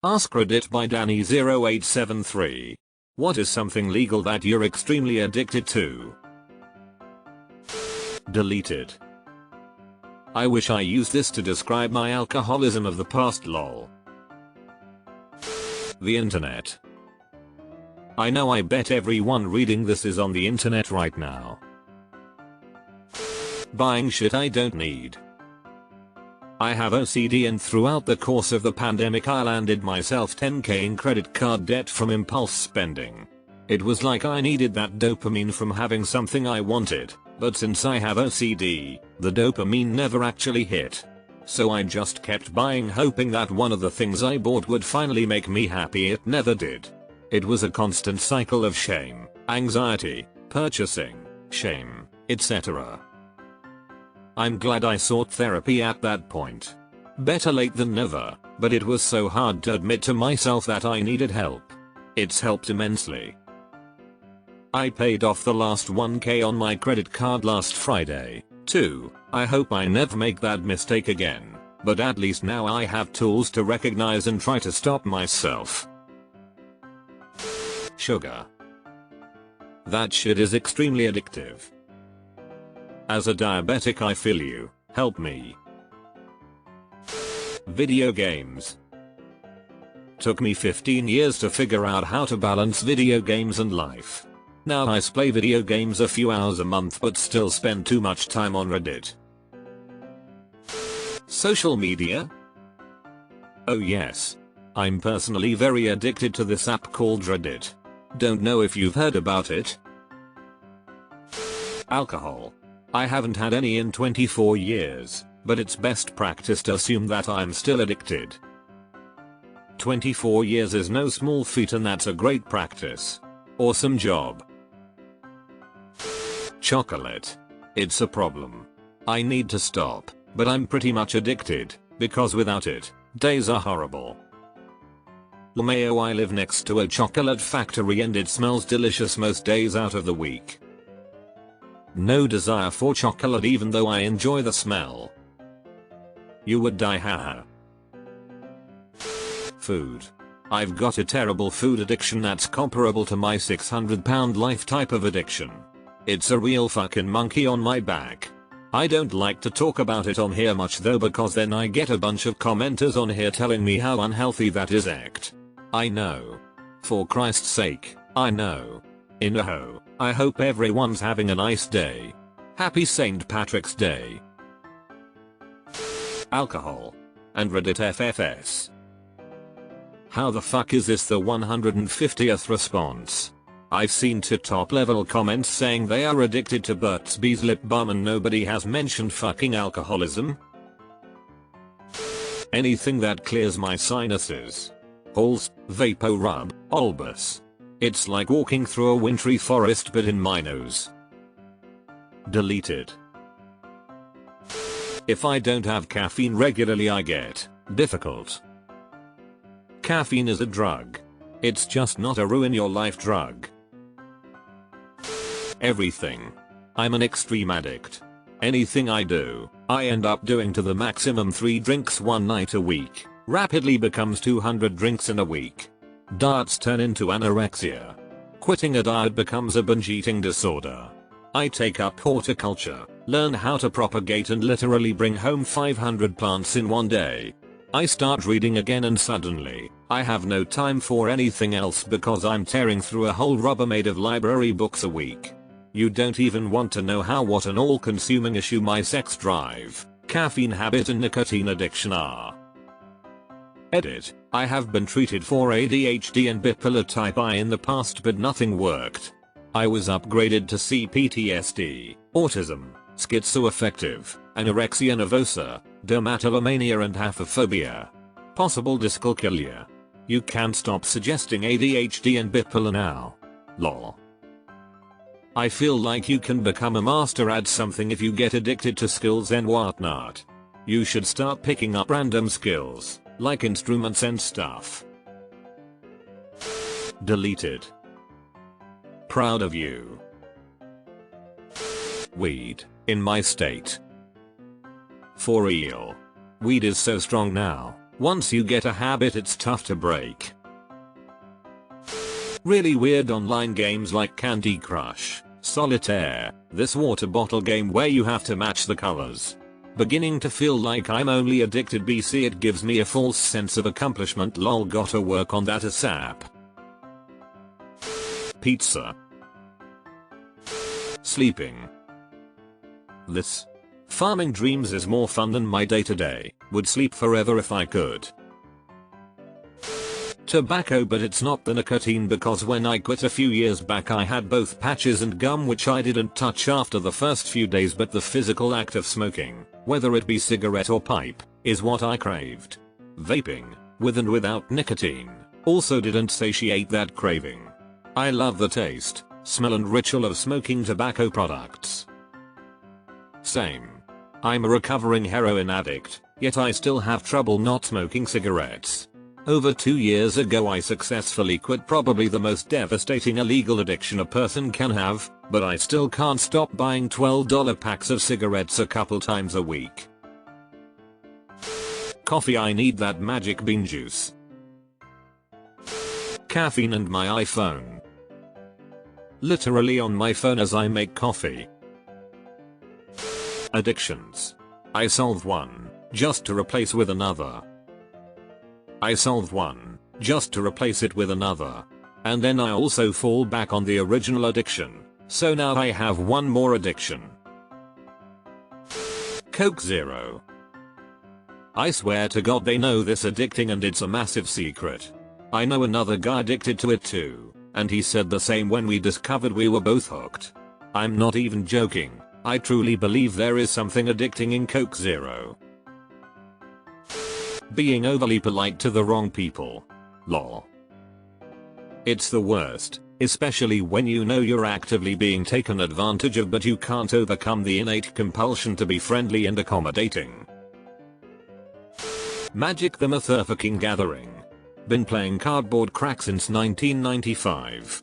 AskReddit by Danny0873. What is something legal that you're extremely addicted to? Deleted. I wish I used this to describe my alcoholism of the past lol. The internet. I know, I bet everyone reading this is on the internet right now. Buying shit I don't need. I have OCD, and throughout the course of the pandemic I landed myself 10k in credit card debt from impulse spending. It was like I needed that dopamine from having something I wanted, but since I have OCD, the dopamine never actually hit. So I just kept buying, hoping that one of the things I bought would finally make me happy. It never did. It was a constant cycle of shame, anxiety, purchasing, shame, etc. I'm glad I sought therapy at that point. Better late than never, but it was so hard to admit to myself that I needed help. It's helped immensely. I paid off the last 1k on my credit card last Friday, too. I hope I never make that mistake again, but at least now I have tools to recognize and try to stop myself. Sugar. That shit is extremely addictive. As a diabetic I feel you, help me. Video games. Took me 15 years to figure out how to balance video games and life. Now I play video games a few hours a month but still spend too much time on Reddit. Social media? Oh yes. I'm personally very addicted to this app called Reddit. Don't know if you've heard about it. Alcohol. I haven't had any in 24 years, but it's best practice to assume that I'm still addicted. 24 years is no small feat, and that's a great practice. Awesome job. Chocolate. It's a problem. I need to stop, but I'm pretty much addicted, because without it, days are horrible. Mayo. I live next to a chocolate factory and it smells delicious most days out of the week. No desire for chocolate even though I enjoy the smell. You would die, haha. Food. I've got a terrible food addiction that's comparable to my 600-pound life type of addiction. It's a real fucking monkey on my back. I don't like to talk about it on here much though, because then I get a bunch of commenters on here telling me how unhealthy that is. I know. For Christ's sake, I know. Inaho. I hope everyone's having a nice day. Happy St. Patrick's Day. Alcohol. And Reddit FFS. How the fuck is this the 150th response? I've seen two top level comments saying they are addicted to Burt's Bees lip balm and nobody has mentioned fucking alcoholism. Anything that clears my sinuses. Halls, Vapor Rub, Olbus. It's like walking through a wintry forest but in my nose. Deleted. If I don't have caffeine regularly I get difficult. Caffeine is a drug. It's just not a ruin your life drug. Everything. I'm an extreme addict. Anything I do, I end up doing to the maximum. 3 drinks one night a week rapidly becomes 200 drinks in a week. Diets turn into anorexia. Quitting a diet becomes a binge eating disorder. I take up horticulture, learn how to propagate and literally bring home 500 plants in one day. I start reading again and suddenly, I have no time for anything else because I'm tearing through a whole Rubbermaid of library books a week. You don't even want to know what an all-consuming issue my sex drive, caffeine habit and nicotine addiction are. Edit. I have been treated for ADHD and bipolar type I in the past but nothing worked. I was upgraded to CPTSD, autism, schizoaffective, anorexia nervosa, dermatillomania and haphophobia. Possible dyscalculia. You can't stop suggesting ADHD and bipolar now. Lol. I feel like you can become a master at something if you get addicted to skills and whatnot. You should start picking up random skills, like instruments and stuff. Deleted. Proud of you. Weed, in my state. For real. Weed is so strong now, Once you get a habit, it's tough to break. Really weird online games like Candy Crush, Solitaire, this water bottle game where you have to match the colors. Beginning to feel like I'm only addicted BC, it gives me a false sense of accomplishment, lol, gotta work on that ASAP. Pizza. Sleeping. This. Farming dreams is more fun than my day to day, would sleep forever if I could. Tobacco, but it's not the nicotine, because when I quit a few years back I had both patches and gum which I didn't touch after the first few days, but the physical act of smoking, whether it be cigarette or pipe, is what I craved. Vaping, with and without nicotine, also didn't satiate that craving. I love the taste, smell and ritual of smoking tobacco products. Same. I'm a recovering heroin addict, yet I still have trouble not smoking cigarettes. Over 2 years ago I successfully quit probably the most devastating illegal addiction a person can have, but I still can't stop buying $12 packs of cigarettes a couple times a week. Coffee, I need that magic bean juice. Caffeine and my iPhone. Literally on my phone as I make coffee. Addictions. I solve one, just to replace with another. I solve one, just to replace it with another. And then I also fall back on the original addiction, so now I have one more addiction. Coke Zero. I swear to God they know this addicting and it's a massive secret. I know another guy addicted to it too, and he said the same when we discovered we were both hooked. I'm not even joking, I truly believe there is something addicting in Coke Zero. Being overly polite to the wrong people. Lol. It's the worst, especially when you know you're actively being taken advantage of but you can't overcome the innate compulsion to be friendly and accommodating. Magic the Motherfucking Gathering. Been playing cardboard crack since 1995.